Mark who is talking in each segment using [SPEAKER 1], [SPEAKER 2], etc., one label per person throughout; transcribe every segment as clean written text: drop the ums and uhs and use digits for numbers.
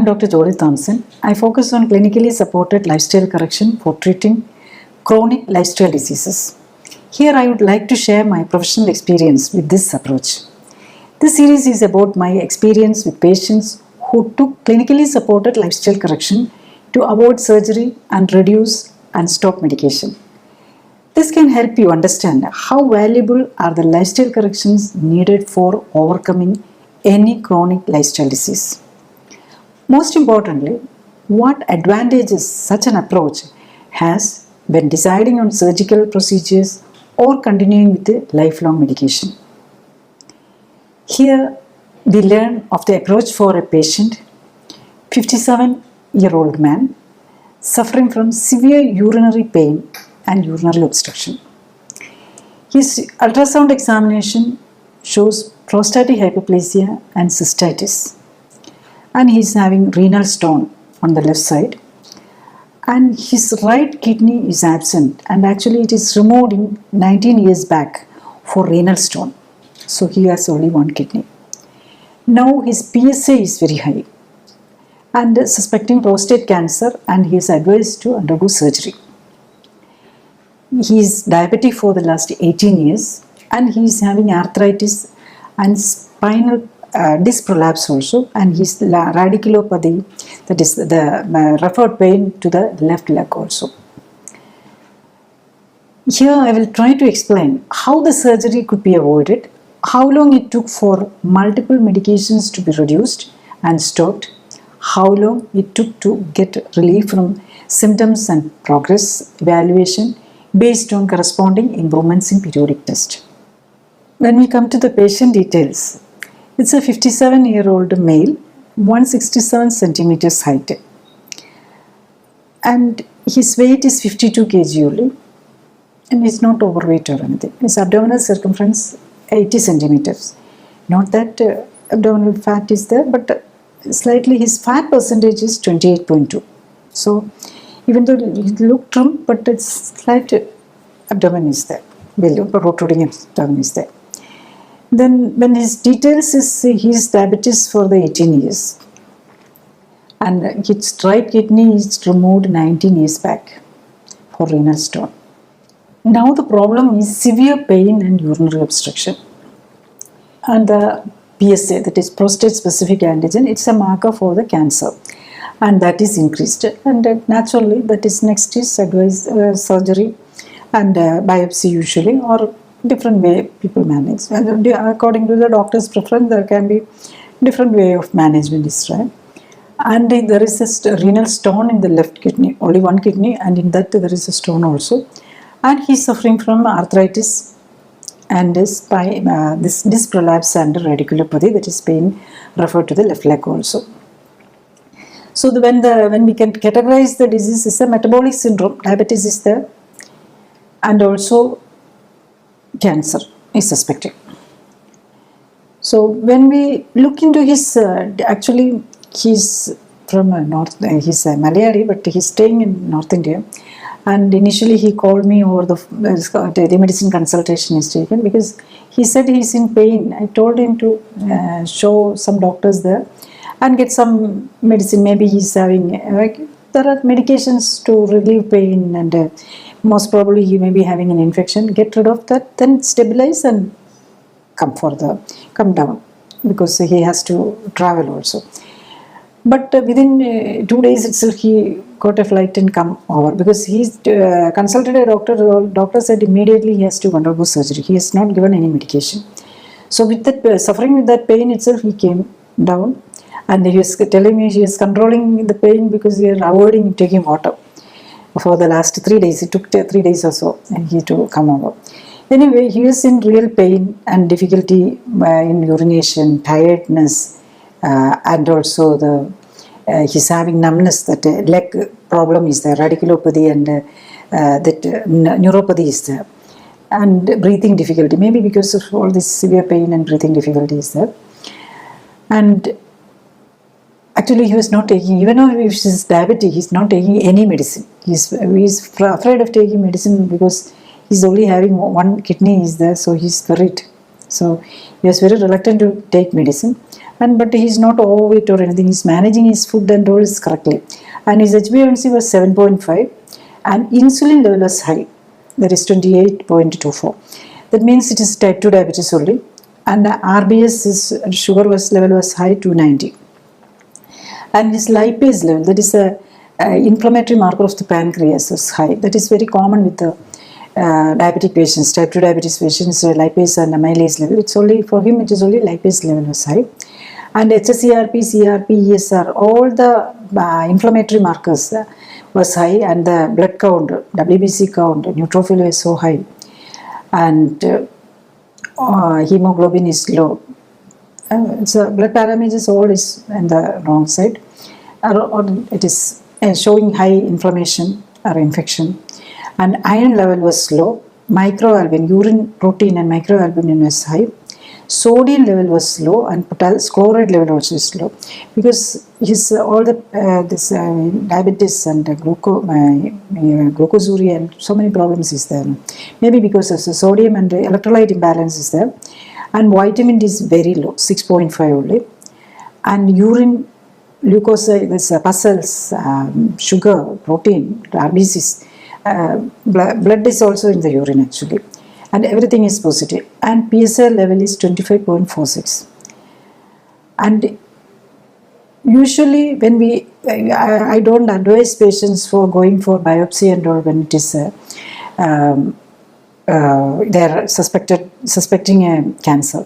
[SPEAKER 1] I'm Dr. Jolly Thomson. I focus on clinically supported lifestyle correction for treating chronic lifestyle diseases. Here I would like to share my professional experience with this approach. This series is about my experience with patients who took clinically supported lifestyle correction to avoid surgery and reduce and stop medication. This can help you understand how valuable are the lifestyle corrections needed for overcoming any chronic lifestyle disease. Most importantly, what advantages such an approach has when deciding on surgical procedures or continuing with the lifelong medication. Here we learn of the approach for a patient, 57-year-old man, suffering from severe urinary pain and urinary obstruction. His ultrasound examination shows prostatic hyperplasia and cystitis, and he is having renal stone on the left side, and his right kidney is absent, and actually it is removed in 19 years back for renal stone, so he has only one kidney. Now his PSA is very high and suspecting prostate cancer, and he is advised to undergo surgery. He is diabetic for the last 18 years, and he is having arthritis and spinal disc prolapse also, and his radiculopathy, that is the referred pain to the left leg also. Here I will try to explain how the surgery could be avoided, how long it took for multiple medications to be reduced and stopped, how long it took to get relief from symptoms and progress evaluation based on corresponding improvements in periodic test. When we come to the patient details, it's a 57-year-old male, 167 centimeters height, and his weight is 52 kg only, and he's not overweight or anything. His abdominal circumference 80 centimeters. Not that abdominal fat is there, but slightly his fat percentage is 28.2. So even though he look trim, but it's slight abdomen is there, protruding abdomen is there. Then when his details is his diabetes for the 18 years, and his right kidney is removed 19 years back for renal stone. Now the problem is severe pain and urinary obstruction, and the PSA, that is prostate specific antigen, it's a marker for the cancer, and that is increased, and naturally that is next is advised surgery and biopsy usually, or different way people manage. According to the doctor's preference, there can be different way of management is right. And there is a renal stone in the left kidney, only one kidney, and in that there is a stone also. And he is suffering from arthritis and this disc prolapse and radiculopathy, that is pain referred to the left leg also. So when we can categorize the disease as a metabolic syndrome, diabetes is there, and also cancer is suspected. So when we look into his, actually he's from he's a Malayali, but he's staying in North India. And initially he called me over the telemedicine consultation is taken because he said he's in pain. I told him to show some doctors there and get some medicine. Maybe he's having, there are medications to relieve pain, and most probably he may be having an infection. Get rid of that, then stabilize and come down, because he has to travel also. But within 2 days itself he got a flight and come over, because he's consulted a doctor. The doctor said immediately he has to undergo surgery. He has not given any medication. So with that suffering with that pain itself, he came down, and he was telling me he is controlling the pain because he is avoiding taking water. For the last 3 days, it took 3 days or so, and he to come over. Anyway, he is in real pain and difficulty in urination, tiredness, and also he's having numbness, that leg problem is there, radiculopathy, and that neuropathy is there, and breathing difficulty, maybe because of all this severe pain and breathing difficulty is there. And actually he was not taking, even though he's diabetic, he's not taking any medicine. He's afraid of taking medicine because he's only having one kidney is there, so he's worried. So he was very reluctant to take medicine. but he's not overweight or anything. He's managing his food and all is correctly. And his HbA1c was 7.5 and insulin level was high, that is 28.24. That means it is type 2 diabetes only. And the RBS sugar level was high, 290. And his lipase level, that is a inflammatory marker of the pancreas, was high. That is very common with the diabetic patients, type 2 diabetes patients, lipase and amylase level. It's only for him, it is only lipase level was high. And hsCRP, CRP, ESR, all the inflammatory markers was high, and the blood count, WBC count, neutrophil is so high, and hemoglobin is low. So blood parameters all is on the wrong side, or it is showing high inflammation or infection. And iron level was low, microalbumin, urine protein and microalbumin was high, sodium level was low, and chloride level also is low, because his all the diabetes and glucosuria and so many problems is there. Maybe because of the sodium and the electrolyte imbalance is there. And vitamin D is very low, 6.5 only. And urine glucose, this puzzles, sugar, protein, RBCs, blood is also in the urine actually. And everything is positive. And PSA level is 25.46. And usually when I don't advise patients for going for biopsy and all when it is they are suspecting a cancer.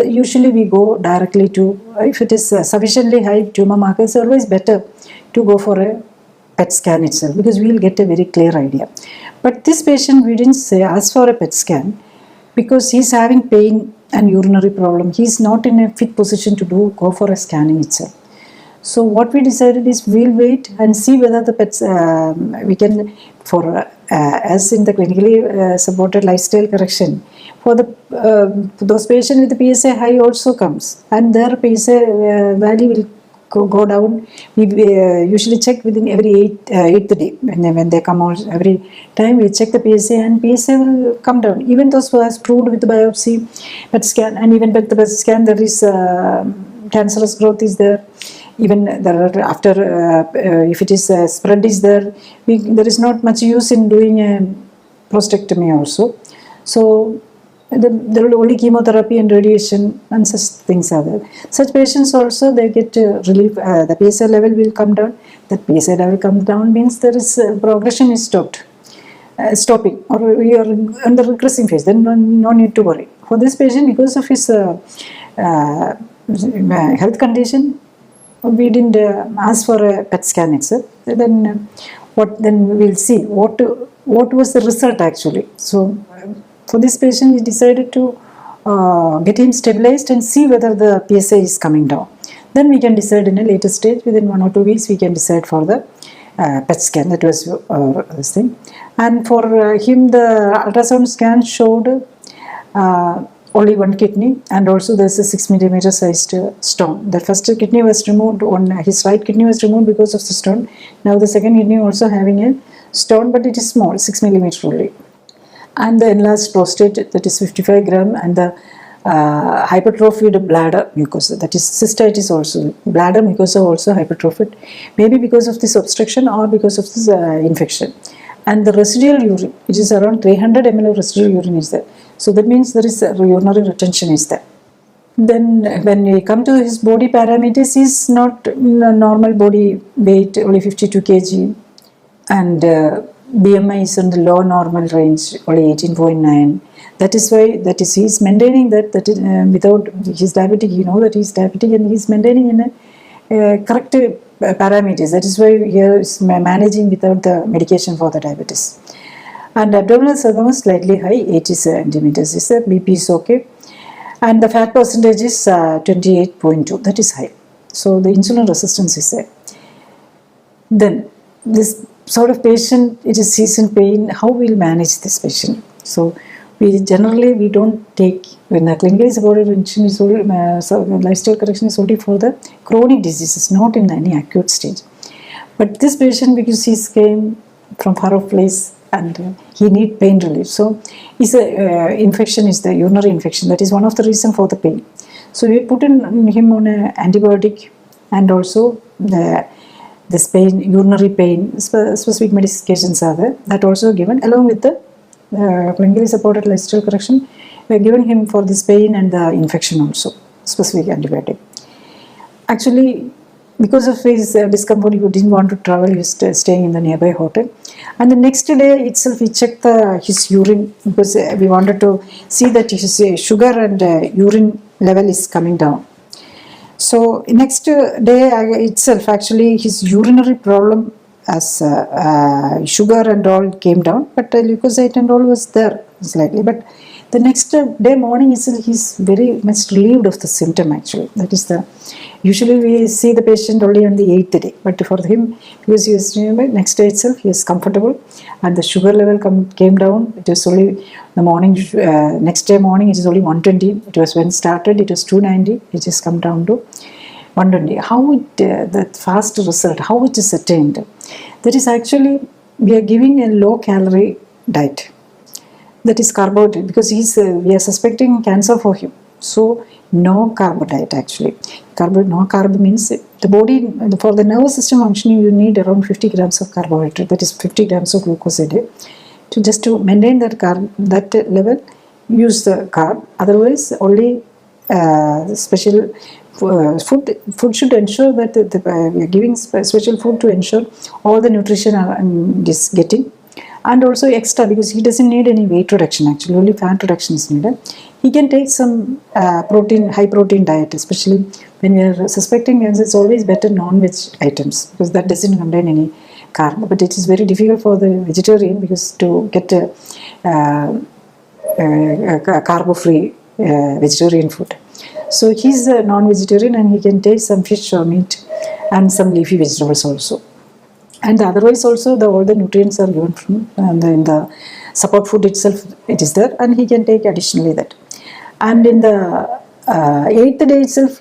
[SPEAKER 1] Usually we go directly to, if it is sufficiently high tumor marker, it's always better to go for a PET scan itself, because we will get a very clear idea. But this patient, we didn't ask for a PET scan because he's having pain and urinary problem. He's not in a fit position to go for a scanning itself. So what we decided is we'll wait and see whether the PETs we can, for as in the clinically supported lifestyle correction, for those patients with the PSA high also comes, and their PSA value will go down. We usually check within every 8th day when they come out. Every time we check the PSA, and PSA will come down. Even those who has proved with the biopsy, PET scan, and even with the PET scan there is cancerous growth is there. Even there are, after if it is spread is there, there is not much use in doing a prostatectomy also. So there will only chemotherapy and radiation and such things are there. Such patients also, they get relief. The PSA level will come down. That PSA level comes down means there is progression is stopping, or we are in the regressing phase. Then no need to worry. For this patient, because of his health condition, we didn't ask for a PET scan itself. Then we will see what was the result actually. So for this patient, we decided to get him stabilized and see whether the PSA is coming down. Then we can decide in a later stage, within 1 or 2 weeks, we can decide for the PET scan. That was this thing. And for him, the ultrasound scan showed only one kidney, and also there's a 6 millimeter sized stone. The first kidney was removed, his right kidney was removed because of the stone. Now the second kidney also having a stone, but it is small, 6 millimeter only. And the enlarged prostate, that is 55 gram, and the hypertrophied bladder mucosa, that is cystitis also, bladder mucosa also hypertrophied, maybe because of this obstruction or because of this infection. And the residual urine, which is around 300 ml of residual urine is there. So that means there is urinary retention is there. Then when we come to his body parameters, he is not normal body weight, only 52 kg, and BMI is in the low normal range, only 18.9. That is why he is maintaining that is, without, he is diabetic, you know that he is diabetic, and he is maintaining in a correct parameters. That is why he is managing without the medication for the diabetes. And abdominal circumference is slightly high, 80 centimeters is there, BP is okay. And the fat percentage is 28.2, that is high. So the insulin resistance is there. Then this sort of patient, it is season pain, how we will manage this patient. So we don't take, when the clinically supported intervention is only, lifestyle correction is only for the chronic diseases, not in any acute stage. But this patient, because he came from far off place and he need pain relief. So his infection is the urinary infection. That is one of the reasons for the pain. So we put in him on an antibiotic, and also this pain, urinary pain, specific medications are there, that also given along with the clinically supported lifestyle correction. We are given him for this pain and the infection also, specific antibiotic. Actually, because of his discomfort, he didn't want to travel. He was staying in the nearby hotel. And the next day itself, we checked his urine, because we wanted to see that his sugar and urine level is coming down. So next day itself, actually his urinary problem as sugar and all came down, but leukocyte and all was there slightly. But the next day morning itself, he's very much relieved of the symptom actually. That is usually we see the patient only on the 8th day, but for him, because he was next day itself, he is comfortable, and the sugar level came down. It was only the morning, next day morning it is only 120. It was when started, it was 290. It has come down to 120. How that fast result, how it is attained? That is actually, we are giving a low calorie diet. That is carbohydrate, because we are suspecting cancer for him. So no carb diet actually. No carb means the body, for the nervous system functioning, you need around 50 grams of carbohydrate. That is 50 grams of glucose a day. To maintain that level, use the carb. Otherwise, only special food should ensure that we are giving special food to ensure all the nutrition is getting. And also extra, because he doesn't need any weight reduction actually, only fat reduction is needed. He can take some high protein diet, especially when we are suspecting cancer. It's always better non-veg items, because that doesn't contain any carb. But it is very difficult for the vegetarian, because to get a carbo-free vegetarian food. So he's a non-vegetarian, and he can take some fish or meat and some leafy vegetables also. And otherwise also all the nutrients are given from in the support food itself, it is there, and he can take additionally that. And in the 8th day itself,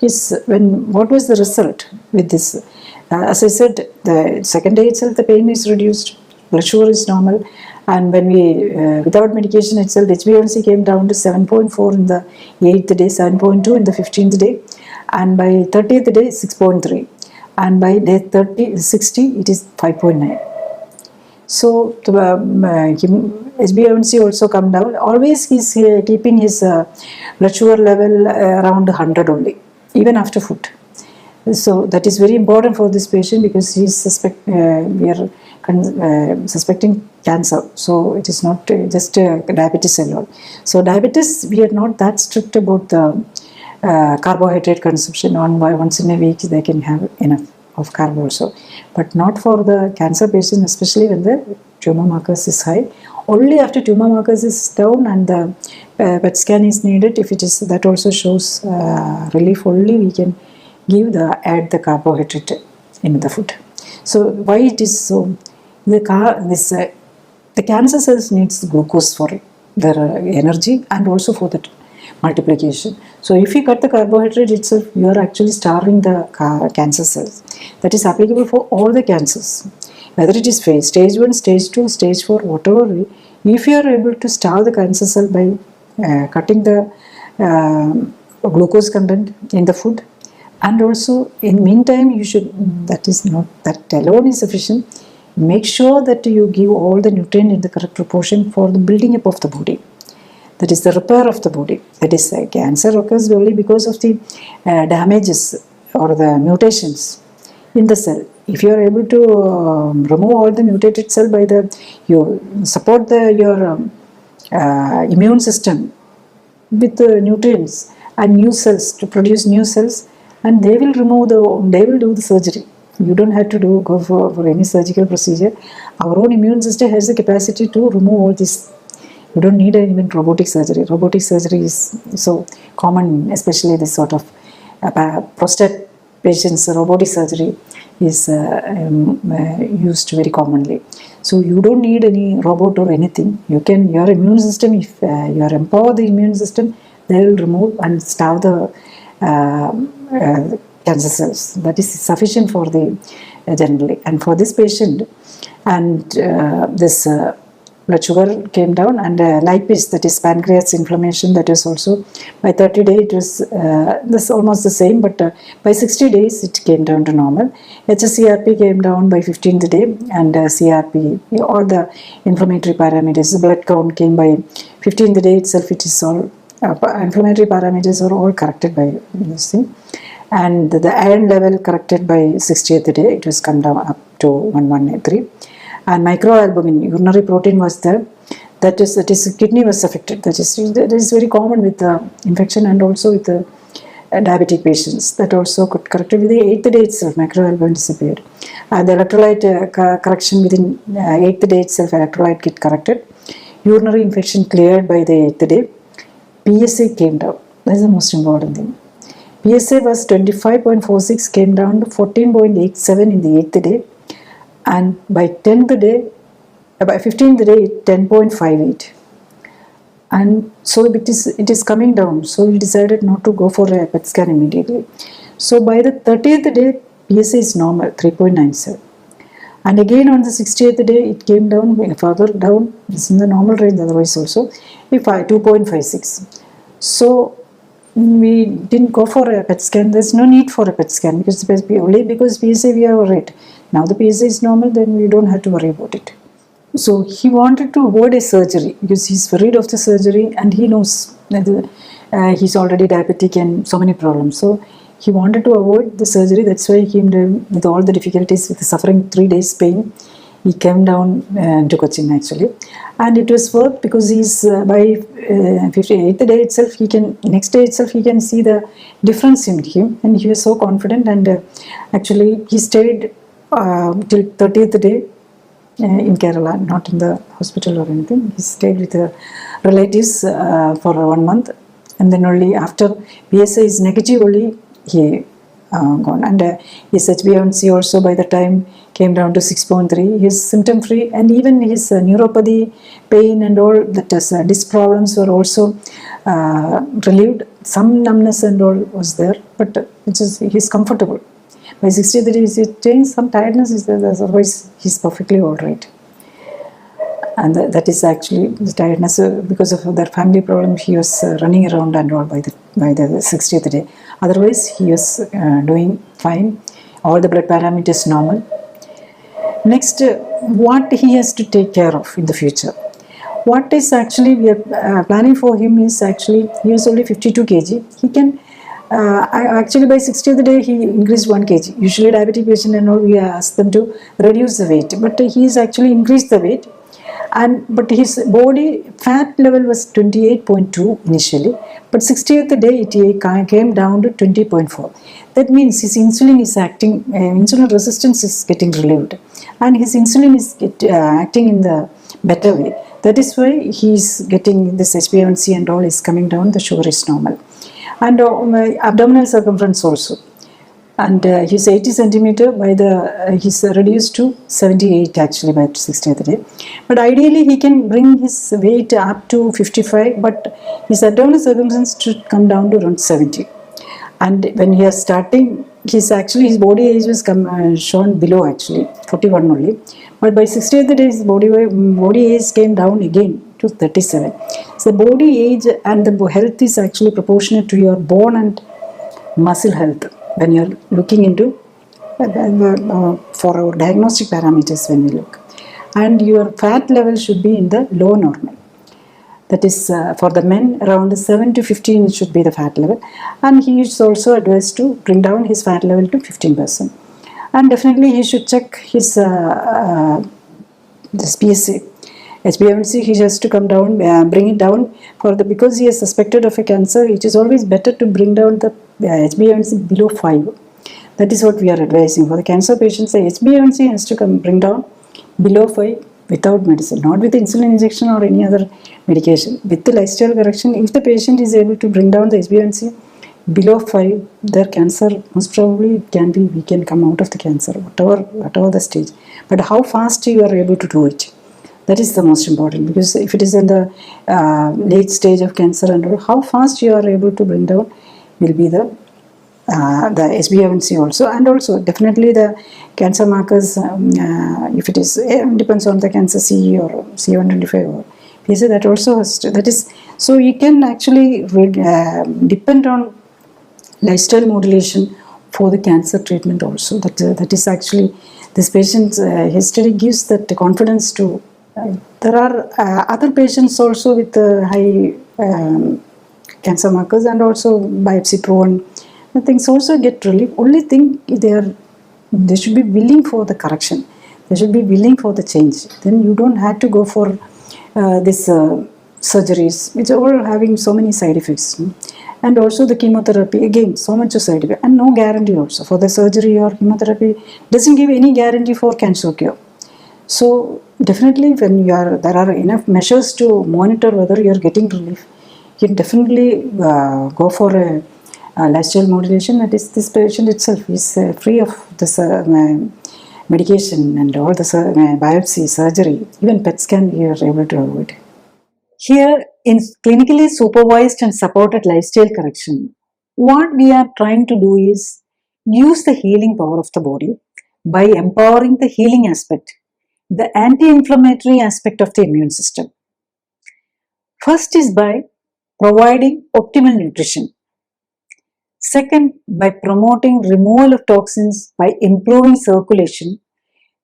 [SPEAKER 1] what was the result with this? As I said, the second day itself, the pain is reduced, blood sugar is normal, and when we without medication itself, HbA1c came down to 7.4 in the 8th day, 7.2 in the 15th day, and by 30th day 6.3. And by day 60, it is 5.9. So the HbA1c also come down. Always he's keeping his blood sugar level around 100 only, even after food. So that is very important for this patient, because we are suspecting cancer. So it is not just diabetes alone. So diabetes, we are not that strict about the carbohydrate consumption. Once in a week they can have enough of carb also, but not for the cancer patient, especially when the tumor markers is high. Only after tumor markers is down and the PET scan is needed, if it is, that also shows relief, only we can add the carbohydrate in the food. So why it is so? The cancer cells needs glucose for their energy and also for the multiplication. So if you cut the carbohydrate itself, you are actually starving the cancer cells. That is applicable for all the cancers, whether it is stage 1, stage 2, stage 4, whatever. If you are able to starve the cancer cell by cutting the glucose content in the food, and also in meantime you should, that alone is sufficient. Make sure that you give all the nutrient in the correct proportion for the building up of the body. That is the repair of the body. That is, cancer occurs only because of the damages or the mutations in the cell. If you are able to remove all the mutated cell by you support your immune system with the nutrients and new cells to produce new cells, and they will do the surgery. You don't have to go for any surgical procedure. Our own immune system has the capacity to remove all this. You don't need even robotic surgery. Robotic surgery is so common, especially this sort of prostate patients. Robotic surgery is used very commonly. So you don't need any robot or anything. Your immune system, if you are empower the immune system, they will remove and starve the cancer cells. That is sufficient for the generally. And for this patient, and this blood sugar came down, and lipase, that is pancreas inflammation, that is also by 30 days it was this almost the same, but by 60 days it came down to normal. HSCRP came down by 15th day, and CRP, all the inflammatory parameters, the blood count came by 15th day itself. It is all inflammatory parameters are all corrected by this thing, and the iron level corrected by 60th day, it was come down up to 113. And microalbumin, urinary protein was there. That is kidney was affected. That is very common with the infection, and also with the diabetic patients. That also got corrected with the 8th day itself. Microalbumin disappeared. The electrolyte correction within 8th day itself. Electrolyte get corrected. Urinary infection cleared by the 8th day. PSA came down. That is the most important thing. PSA was 25.46, came down to 14.87 in the 8th day. And by 10th day, by 15th day, 10.58. And so it is coming down. So we decided not to go for a PET scan immediately. So by the 30th day, PSA is normal, 3.97. And again on the 60th day, it came down, further down. This is in the normal range otherwise also, 2.56. So we didn't go for a PET scan. There's no need for a PET scan, because only because PSA we are worried. Now the PSA is normal, then we don't have to worry about it. So he wanted to avoid a surgery, because he's worried of the surgery, and he knows that he's already diabetic and so many problems. So he wanted to avoid the surgery. That's why he came down with all the difficulties, with suffering 3 days pain. He came down to Kochi actually, and it was worked, because he's by 58th day itself, next day itself he can see the difference in him, and he was so confident. And actually he stayed till 30th day in Kerala, not in the hospital or anything. He stayed with relatives for 1 month, and then only after PSA is negative only he gone. And his HbA1c also by the time came down to 6.3. He is symptom free, and even his neuropathy, pain and all that disc problems were also relieved. Some numbness and all was there, but he is comfortable. By 60th day, he changed, some tiredness is there, otherwise he is perfectly all right. And that is actually the tiredness because of their family problem. He was running around and all by the 60th day. Otherwise, he was doing fine. All the blood parameters normal. Next, what he has to take care of in the future. What is actually we are planning for him is actually, he was only 52 kg. He can actually by 60th day he increased 1 kg. Usually diabetic patient and all, we ask them to reduce the weight, but he has actually increased the weight. But his body fat level was 28.2 initially, but 60th day it came down to 20.4. That means his insulin is acting, insulin resistance is getting relieved, and his insulin is acting in the better way. That is why he is getting this HbA1c and all is coming down. The sugar is normal, and abdominal circumference also. And he's 80 centimeter by he's reduced to 78 actually by 60th day. But ideally he can bring his weight up to 55, but his abdominal circumference should come down to around 70. And when he is starting, his body age was shown below actually 41 only. But by 60th day his body age came down again to 37. So the body age and the health is actually proportionate to your bone and muscle health. When you are looking into for our diagnostic parameters, when we look, and your fat level should be in the low normal. That is for the men around 7 to 15 should be the fat level, and he is also advised to bring down his fat level to 15%. And definitely he should check his this PSA. HbA1c he has to come down, bring it down because he is suspected of a cancer. It is always better to bring down the HbA1c below 5. That is what we are advising for the cancer patients. The HbA1c has to bring down below 5 without medicine, not with insulin injection or any other medication. With the lifestyle correction, if the patient is able to bring down the HbA1c below 5, their cancer most probably we can come out of the cancer, whatever the stage. But how fast you are able to do it, that is the most important, because if it is in the late stage of cancer and how fast you are able to bring down will be the the SBA1C also, and also definitely the cancer markers, if it is, depends on the cancer CE or C125 or PSA, that also has to, that is, so you can actually depend on lifestyle modulation for the cancer treatment also. That is actually, this patient's history gives that confidence to, there are other patients also with high cancer markers and also biopsy proven things also get relief. Only thing, they should be willing for the correction. They should be willing for the change. Then you don't have to go for this surgeries, which are all having so many side effects. And also the chemotherapy, again, so much of side effect, and no guarantee also for the surgery or chemotherapy. Doesn't give any guarantee for cancer cure. So definitely, when there are enough measures to monitor whether you are getting relief, you can definitely go for a lifestyle modulation. That is, this patient itself is free of this medication and all the biopsy, surgery, even PET scan you are able to avoid. Here, in clinically supervised and supported lifestyle correction, what we are trying to do is use the healing power of the body by empowering the healing aspect, the anti-inflammatory aspect of the immune system. First is by providing optimal nutrition. Second, by promoting removal of toxins by improving circulation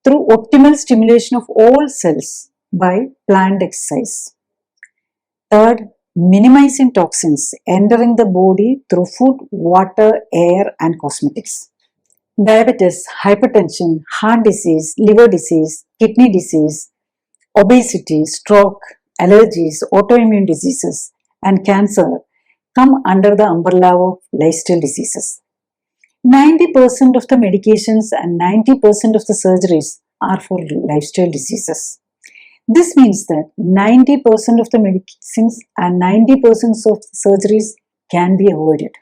[SPEAKER 1] through optimal stimulation of all cells by planned exercise. Third, minimizing toxins entering the body through food, water, air, and cosmetics. Diabetes, hypertension, heart disease, liver disease, kidney disease, obesity, stroke, allergies, autoimmune diseases, and cancer come under the umbrella of lifestyle diseases. 90% of the medications and 90% of the surgeries are for lifestyle diseases. This means that 90% of the medicines and 90% of surgeries can be avoided.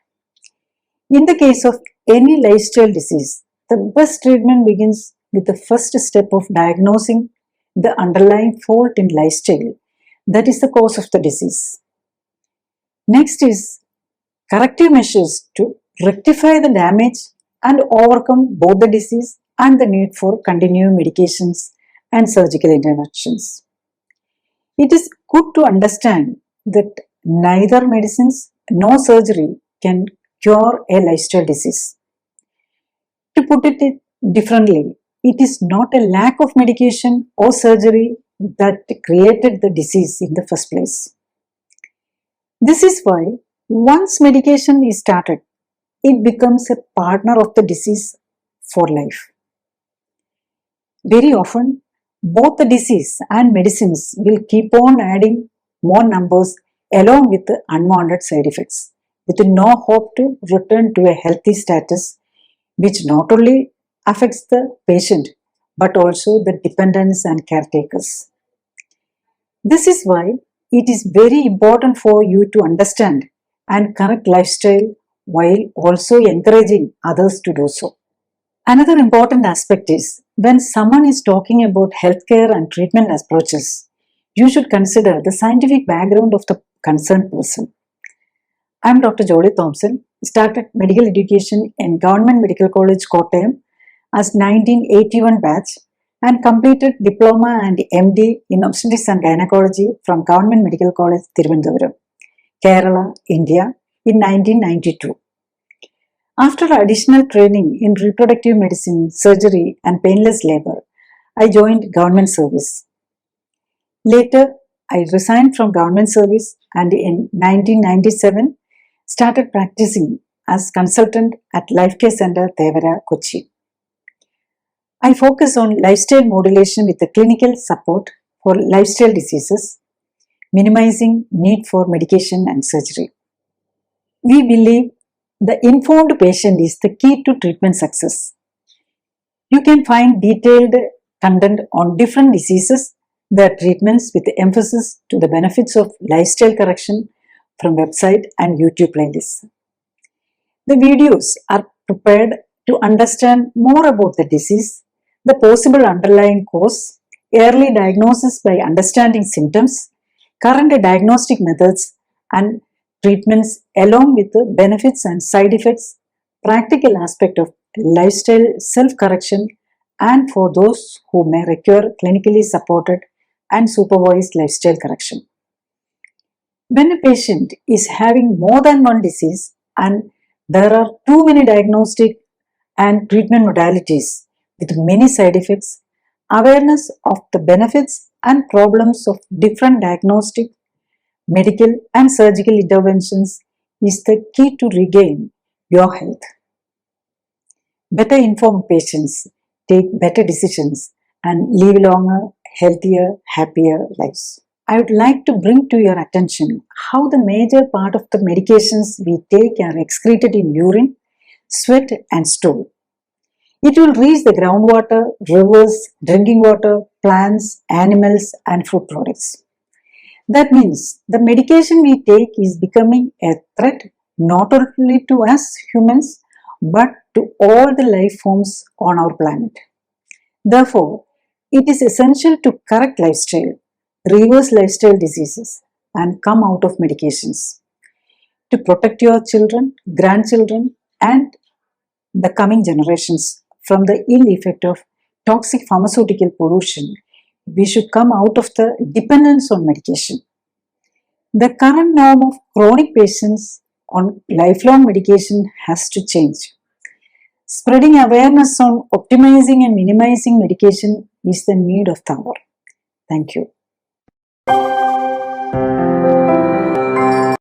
[SPEAKER 1] In the case of any lifestyle disease, the best treatment begins with the first step of diagnosing the underlying fault in lifestyle that is the cause of the disease. Next is corrective measures to rectify the damage and overcome both the disease and the need for continued medications and surgical interventions. It is good to understand that neither medicines nor surgery can cure a lifestyle disease. To put it differently, it is not a lack of medication or surgery that created the disease in the first place. This is why once medication is started, it becomes a partner of the disease for life. Very often, both the disease and medicines will keep on adding more numbers along with the unwanted side effects, with no hope to return to a healthy status, which not only affects the patient but also the dependents and caretakers. This is why it is very important for you to understand and correct lifestyle while also encouraging others to do so. Another important aspect is when someone is talking about healthcare and treatment approaches, you should consider the scientific background of the concerned person. I am Dr. Jolly Thomson, started medical education in Government Medical College, Kochi as 1981 batch and completed Diploma and MD in Obstetrics and Gynecology from Government Medical College, Thiruvananthapuram, Kerala, India in 1992. After additional training in reproductive medicine, surgery and painless labor, I joined government service. Later, I resigned from government service and in 1997 started practicing as consultant at Life Care Center, Thevara, Kochi. I focus on lifestyle modulation with the clinical support for lifestyle diseases, minimizing need for medication and surgery. We believe the informed patient is the key to treatment success. You can find detailed content on different diseases, their treatments with emphasis to the benefits of lifestyle correction from website and YouTube playlists. The videos are prepared to understand more about the disease, the possible underlying cause, early diagnosis by understanding symptoms, current diagnostic methods and treatments along with the benefits and side effects practical aspect of lifestyle self-correction and for those who may require clinically supported and supervised lifestyle correction. When a patient is having more than one disease and there are too many diagnostic and treatment modalities with many side effects, awareness of the benefits and problems of different diagnostic, medical and surgical interventions is the key to regain your health. Better informed patients take better decisions and live longer, healthier, happier lives. I would like to bring to your attention how the major part of the medications we take are excreted in urine, sweat and stool. It will reach the groundwater, rivers, drinking water, plants, animals and food products. That means the medication we take is becoming a threat not only to us humans but to all the life forms on our planet. Therefore, it is essential to correct lifestyle, reverse lifestyle diseases and come out of medications. To protect your children, grandchildren and the coming generations from the ill effect of toxic pharmaceutical pollution, we should come out of the dependence on medication. The current norm of chronic patients on lifelong medication has to change. Spreading awareness on optimizing and minimizing medication is the need of the hour. Thank you.